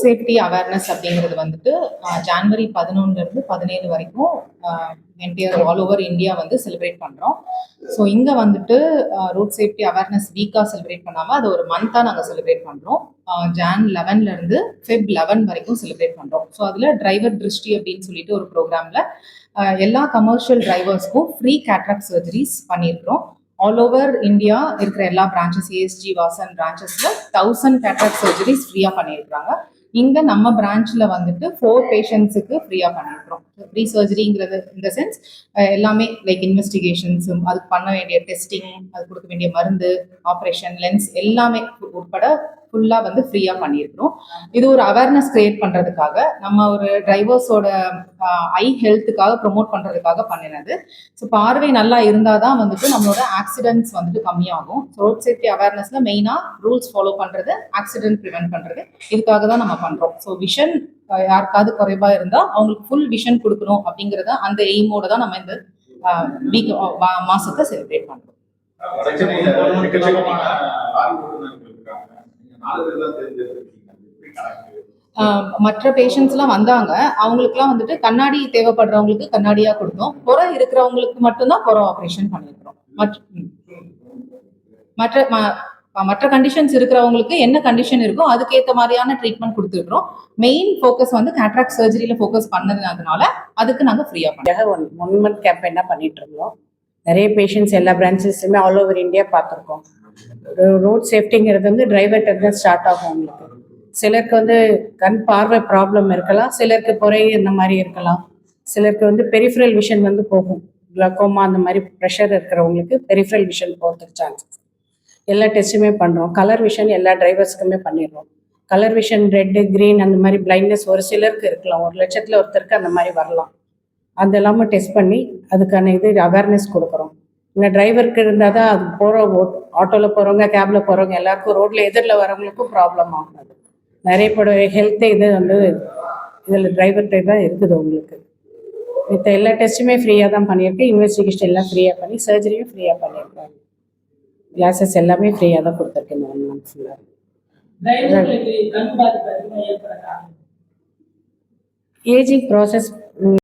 Safety awareness அப்படிங்கிறது வந்துட்டு January 11 17 வரைக்கும் என்டையர் ஆல் ஓவர் இந்தியா வந்து செலிப்ரேட் பண்ணுறோம். ஸோ இங்கே வந்துட்டு ரோட் சேஃப்டி அவேர்னஸ் வீக்காக செலிப்ரேட் பண்ணாமல் அது ஒரு மந்த்தாக நாங்கள் செலிப்ரேட் பண்ணுறோம். ஜான் 11 ஃபெப் 11 வரைக்கும் செலிப்ரேட் பண்ணுறோம். ஸோ அதில் டிரைவர் திருஷ்டி அப்படின்னு சொல்லிட்டு ஒரு ப்ரோக்ராமில் எல்லா கமர்ஷியல் டிரைவர்ஸ்க்கும் ஃப்ரீ கேட்ராக்ட் சர்ஜரிஸ் பண்ணியிருக்கிறோம். ஆல் ஓவர் இந்தியா இருக்கிற எல்லா பிரான்ச்சஸ் ஏஎஸ்ஜி வாசன் பிரான்ச்சஸில் 1000 கேட்ராக்ட் சர்ஜரிஸ் ஃப்ரீயாக பண்ணியிருக்கிறாங்க. இங்கே நம்ம பிரான்ச்சில் வந்துட்டு 4 பேஷண்ட்ஸுக்கு ஃப்ரீயாக பண்ணியிருக்கிறோம். ஃப்ரீ சர்ஜரிங்கிறது இந்த சென்ஸ் எல்லாமே லைக் இன்வெஸ்டிகேஷன்ஸ், அதுக்கு பண்ண வேண்டிய டெஸ்டிங், அது கொடுக்க வேண்டிய மருந்து, ஆப்ரேஷன், லென்ஸ் எல்லாமே உட்பட ஃபுல்லாக வந்து ஃப்ரீயாக பண்ணியிருக்கிறோம். இது ஒரு அவேர்னஸ் கிரியேட் பண்ணுறதுக்காக, நம்ம ஒரு டிரைவர்ஸோட ஐ ஹெல்த்துக்காக ப்ரொமோட் பண்ணுறதுக்காக பண்ணினது. ஸோ பார்வை நல்லா இருந்தால் தான் வந்துட்டு நம்மளோட ஆக்சிடென்ட்ஸ் வந்துட்டு கம்மியாகும். ஸோ ரோட் சேஃப்டி அவேர்னஸில் மெயினாக ரூல்ஸ் ஃபாலோ பண்ணுறது, ஆக்சிடென்ட் ப்ரிவென்ட் பண்ணுறது, இதுக்காக தான் நம்ம பண்ணுறோம். ஸோ விஷன் யாருக்காவது குறைவாக இருந்தால் அவங்களுக்கு ஃபுல் விஷன் கொடுக்கணும் அப்படிங்கிறத அந்த எய்மோட தான் நம்ம இந்த வீக் மாசத்தை செலிப்ரேட் பண்ணுறோம். மற்ற பேஷண்ட்ஸ்லாம் வந்தாங்க, அவங்களுக்குலாம் வந்துட்டு கண்ணாடி தேவைப்படுறவங்களுக்கு கண்ணாடியாக கொடுத்தோம். புற இருக்கிறவங்களுக்கு மட்டும்தான் புற ஆப்ரேஷன் பண்ணியிருக்கிறோம். மற்ற கண்டிஷன்ஸ் இருக்கிறவங்களுக்கு என்ன கண்டிஷன் இருக்கோ அதுக்கேற்ற மாதிரியான ட்ரீட்மெண்ட் கொடுத்துருக்கோம். மெயின் ஃபோக்கஸ் வந்து கேட்ராக்ட் சர்ஜரியில ஃபோக்கஸ் பண்ணதுனால அதுக்கு நாங்கள் ஃப்ரீயாக பண்ணுறோம். 1 மந்த் கேம்பெயினாக பண்ணிட்டு இருந்தோம். நிறைய பேஷண்ட்ஸ் எல்லா பிரான்ச்சஸ்லையுமே ஆல் ஓவர் இந்தியா பார்த்துருக்கோம். ரோட் சேஃப்டிங்கிறது வந்து டிரைவர்கிட்ட தான் ஸ்டார்ட் ஆகும். உங்களுக்கு சிலருக்கு வந்து கண் பார்வை ப்ராப்ளம் இருக்கலாம், சிலருக்கு புரை இந்த மாதிரி இருக்கலாம், சிலருக்கு வந்து பெரிஃபரல் விஷன் வந்து போகும். கிளக்கோமா அந்த மாதிரி ப்ரெஷர் இருக்கிறவங்களுக்கு பெரிஃபரல் விஷன் போகிறதுக்கு சான்சஸ். எல்லா டெஸ்ட்டுமே பண்ணுறோம். கலர் விஷன் எல்லா டிரைவர்ஸுக்குமே பண்ணிடுறோம். கலர் விஷன் ரெட்டு க்ரீன் அந்த மாதிரி பிளைண்ட்னஸ் ஒரு சிலருக்கு இருக்கலாம், 1 லட்சத்தில் ஒருத்தருக்கு அந்த மாதிரி வரலாம். அது எல்லாமே டெஸ்ட் பண்ணி அதுக்கான அவேர்னஸ் கொடுக்குறோம். இந்த டிரைவருக்கு இருந்தால் தான் அது போகிற ஆட்டோவில் போகிறவங்க, கேபில் போகிறவங்க எல்லாருக்கும் ரோட்டில் எதிரில் வரவங்களுக்கும் ப்ராப்ளம் ஆகும். அது நிறைய பேரோட ஹெல்த்து இது வந்து இதில் டிரைவர்கிட்ட தான் இருக்குது. உங்களுக்கு மற்ற எல்லா டெஸ்ட்டுமே ஃப்ரீயாக தான் பண்ணியிருக்கேன். இன்வெஸ்டிகேஷன் எல்லாம் ஃப்ரீயாக பண்ணி, சர்ஜரியும் ஃப்ரீயாக பண்ணியிருக்காங்க. கிளாஸஸ் எல்லாமே ஃப்ரீயாக தான் கொடுத்துருக்கேன். 1 மந்த் ஃபுல்லாக. Ageing process